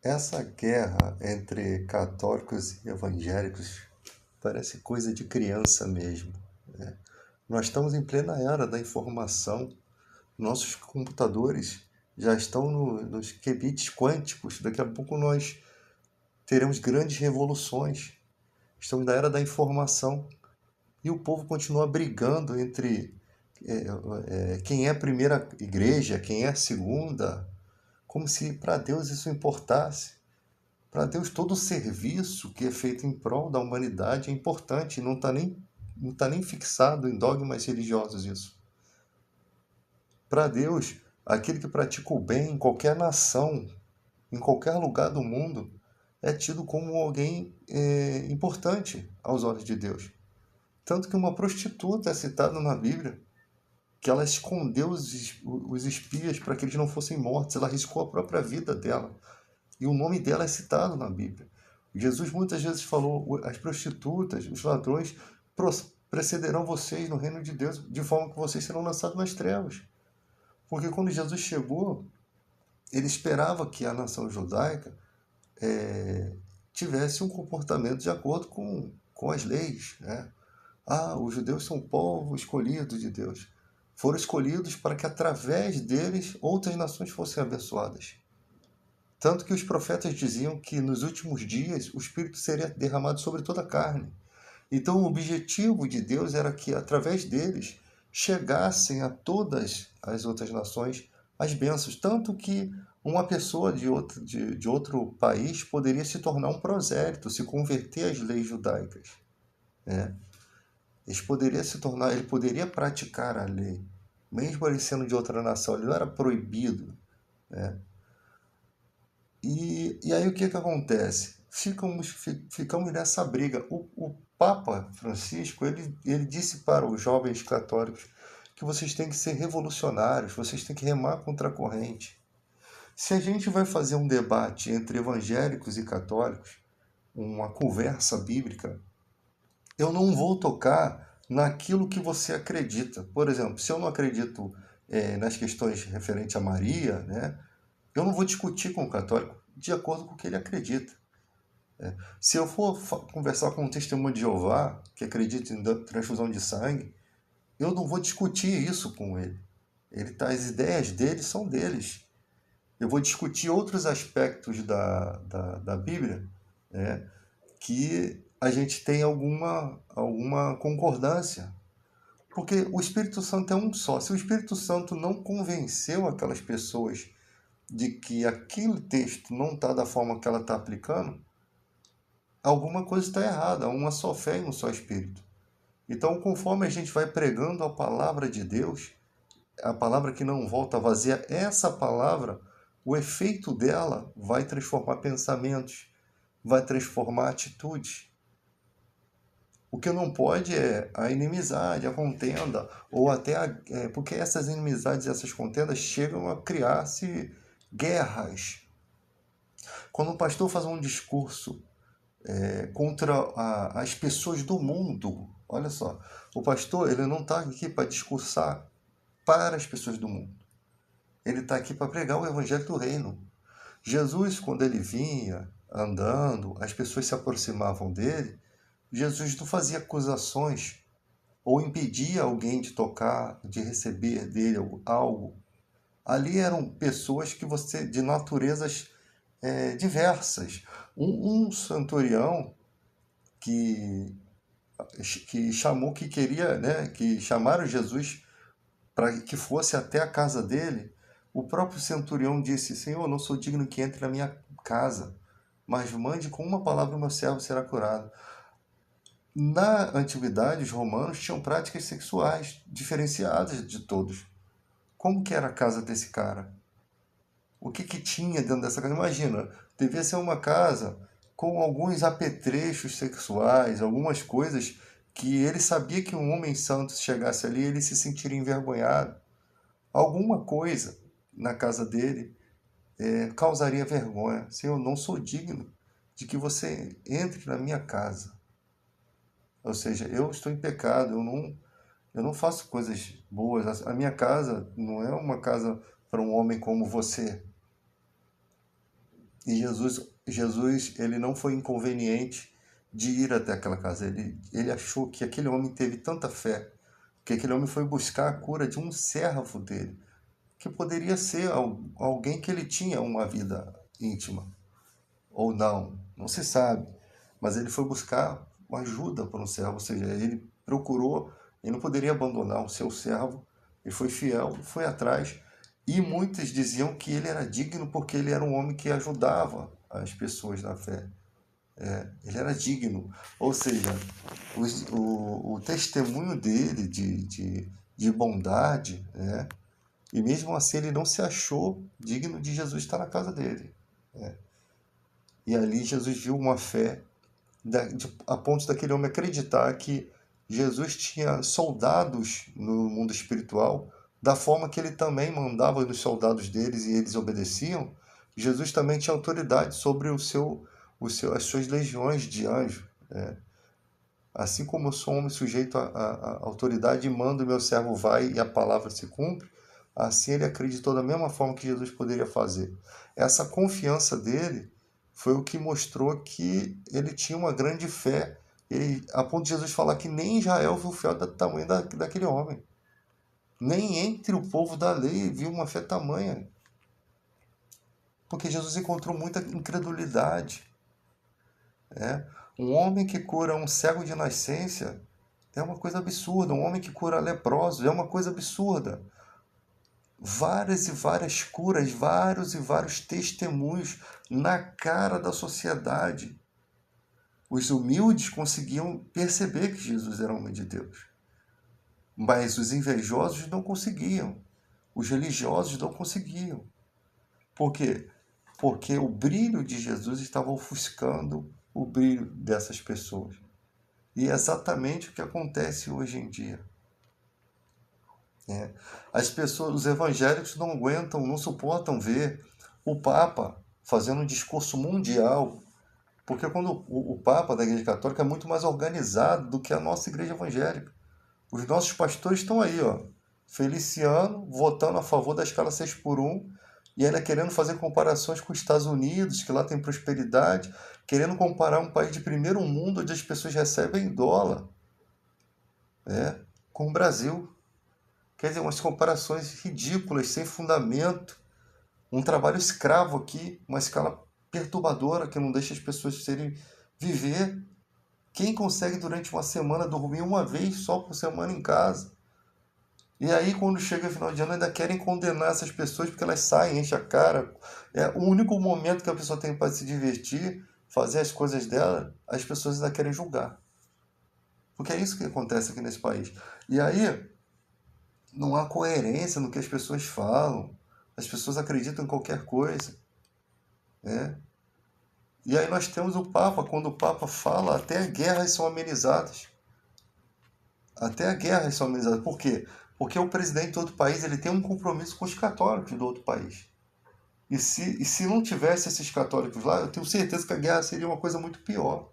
Essa guerra entre católicos e evangélicos parece coisa de criança mesmo, né? Nós estamos em plena era da informação. Nossos computadores já estão nos qubits quânticos. Daqui a pouco nós teremos grandes revoluções. Estamos na era da informação. E o povo continua brigando entre quem é a primeira igreja, quem é a segunda, como se para Deus isso importasse. Para Deus, todo o serviço que é feito em prol da humanidade é importante, não tá nem fixado em dogmas religiosos isso. Para Deus, aquele que pratica o bem em qualquer nação, em qualquer lugar do mundo, é tido como alguém importante aos olhos de Deus. Tanto que uma prostituta é citada na Bíblia, que ela escondeu os espias para que eles não fossem mortos, ela arriscou a própria vida dela. E o nome dela é citado na Bíblia. Jesus muitas vezes falou: as prostitutas, os ladrões precederão vocês no reino de Deus, de forma que vocês serão lançados nas trevas. Porque quando Jesus chegou, ele esperava que a nação judaica tivesse um comportamento de acordo com as leis, né? Os judeus são povo escolhido de Deus. Foram escolhidos para que através deles outras nações fossem abençoadas. Tanto que os profetas diziam que nos últimos dias o Espírito seria derramado sobre toda a carne. Então o objetivo de Deus era que através deles chegassem a todas as outras nações as bênçãos. Tanto que uma pessoa de outro país poderia se tornar um prosélito, se converter às leis judaicas, né? Ele poderia praticar a lei, mesmo ele sendo de outra nação, ele não era proibido, né? E aí o que acontece? Ficamos nessa briga. O Papa Francisco, ele disse para os jovens católicos que vocês têm que ser revolucionários, vocês têm que remar contra a corrente. Se a gente vai fazer um debate entre evangélicos e católicos, uma conversa bíblica, eu não vou tocar naquilo que você acredita. Por exemplo, se eu não acredito nas questões referentes a Maria, né, eu não vou discutir com o católico de acordo com o que ele acredita. Se eu for conversar com um testemunho de Jeová, que acredita em transfusão de sangue, eu não vou discutir isso com ele. As ideias dele são deles. Eu vou discutir outros aspectos da Bíblia, né, que a gente tem alguma concordância. Porque o Espírito Santo é um só. Se o Espírito Santo não convenceu aquelas pessoas de que aquele texto não está da forma que ela está aplicando, alguma coisa está errada. Há uma só fé e um só Espírito. Então, conforme a gente vai pregando a palavra de Deus, a palavra que não volta vazia, essa palavra, o efeito dela vai transformar pensamentos, vai transformar atitudes. O que não pode é a inimizade, a contenda, ou até porque essas inimizades e essas contendas chegam a criar-se guerras. Quando um pastor faz um discurso contra as pessoas do mundo, olha só, o pastor ele não está aqui para discursar para as pessoas do mundo. Ele está aqui para pregar o evangelho do reino. Jesus, quando ele vinha andando, as pessoas se aproximavam dele, Jesus não fazia acusações ou impedia alguém de tocar, de receber dele algo. Ali eram pessoas de naturezas diversas. Um centurião que, que queria, né, que chamaram Jesus para que fosse até a casa dele, o próprio centurião disse: Senhor, não sou digno que entre na minha casa, mas mande com uma palavra o meu servo será curado. Na antiguidade, os romanos tinham práticas sexuais diferenciadas de todos. Como que era a casa desse cara? O que tinha dentro dessa casa? Imagina, devia ser uma casa com alguns apetrechos sexuais, algumas coisas que ele sabia que um homem santo, se chegasse ali, ele se sentiria envergonhado. Alguma coisa na casa dele causaria vergonha. Senhor, eu não sou digno de que você entre na minha casa. Ou seja, eu estou em pecado, eu não faço coisas boas. A minha casa não é uma casa para um homem como você. E Jesus, ele não foi inconveniente de ir até aquela casa. Ele achou que aquele homem teve tanta fé, que aquele homem foi buscar a cura de um servo dele, que poderia ser alguém que ele tinha uma vida íntima, ou não, não se sabe. Mas ele foi buscar ajuda para um servo, ou seja, ele procurou, ele não poderia abandonar o seu servo, ele foi fiel, foi atrás. E muitos diziam que ele era digno porque ele era um homem que ajudava as pessoas na fé. Ele era digno. Ou seja, o testemunho dele de bondade, né? E mesmo assim ele não se achou digno de Jesus estar na casa dele. E ali Jesus viu uma fé a ponto daquele homem acreditar que Jesus tinha soldados no mundo espiritual, da forma que ele também mandava nos soldados deles e eles obedeciam. Jesus também tinha autoridade sobre as suas legiões de anjos. Assim como eu sou um homem sujeito à autoridade e mando, meu servo vai e a palavra se cumpre, assim ele acreditou da mesma forma que Jesus poderia fazer. Essa confiança dele foi o que mostrou que ele tinha uma grande fé, a ponto de Jesus falar que nem Israel viu fé do tamanho daquele homem. Nem entre o povo da lei viu uma fé tamanha. Porque Jesus encontrou muita incredulidade. Um homem que cura um cego de nascença é uma coisa absurda. Um homem que cura leprosos é uma coisa absurda. Várias e várias curas, vários e vários testemunhos na cara da sociedade. Os humildes conseguiam perceber que Jesus era homem de Deus. Mas os invejosos não conseguiam. Os religiosos não conseguiam. Por quê? Porque o brilho de Jesus estava ofuscando o brilho dessas pessoas. E é exatamente o que acontece hoje em dia. As pessoas, os evangélicos não aguentam, não suportam ver o Papa fazendo um discurso mundial, porque quando o Papa da Igreja Católica é muito mais organizado do que a nossa Igreja Evangélica. Os nossos pastores estão aí, ó, Feliciano, votando a favor da escala 6x1, e ainda querendo fazer comparações com os Estados Unidos, que lá tem prosperidade, querendo comparar um país de primeiro mundo, onde as pessoas recebem em dólar, com o Brasil. Quer dizer, umas comparações ridículas, sem fundamento. Um trabalho escravo aqui, uma escala perturbadora que não deixa as pessoas viver. Quem consegue durante uma semana dormir uma vez só por semana em casa? E aí, quando chega final de ano, ainda querem condenar essas pessoas porque elas saem, enchem a cara. É o único momento que a pessoa tem para se divertir, fazer as coisas dela, as pessoas ainda querem julgar. Porque é isso que acontece aqui nesse país. E aí, não há coerência no que as pessoas falam. As pessoas acreditam em qualquer coisa. E aí nós temos o Papa. Quando o Papa fala, até guerras são amenizadas. Até as guerras são amenizadas. Por quê? Porque o presidente do outro país ele tem um compromisso com os católicos do outro país. E se não tivesse esses católicos lá, eu tenho certeza que a guerra seria uma coisa muito pior.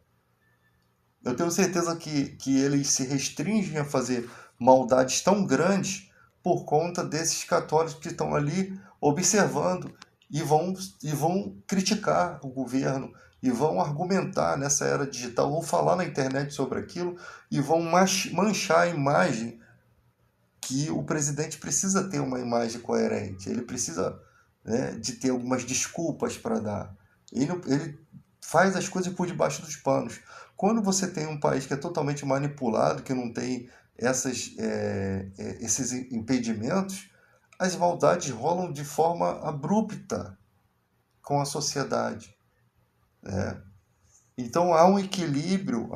Eu tenho certeza que eles se restringem a fazer maldades tão grandes por conta desses católicos que estão ali observando e vão criticar o governo e vão argumentar nessa era digital, vão falar na internet sobre aquilo e vão manchar a imagem que o presidente precisa ter uma imagem coerente, ele precisa, né, de ter algumas desculpas para dar. Ele faz as coisas por debaixo dos panos. Quando você tem um país que é totalmente manipulado, que não tem esses impedimentos, as maldades rolam de forma abrupta com a sociedade. Então há um equilíbrio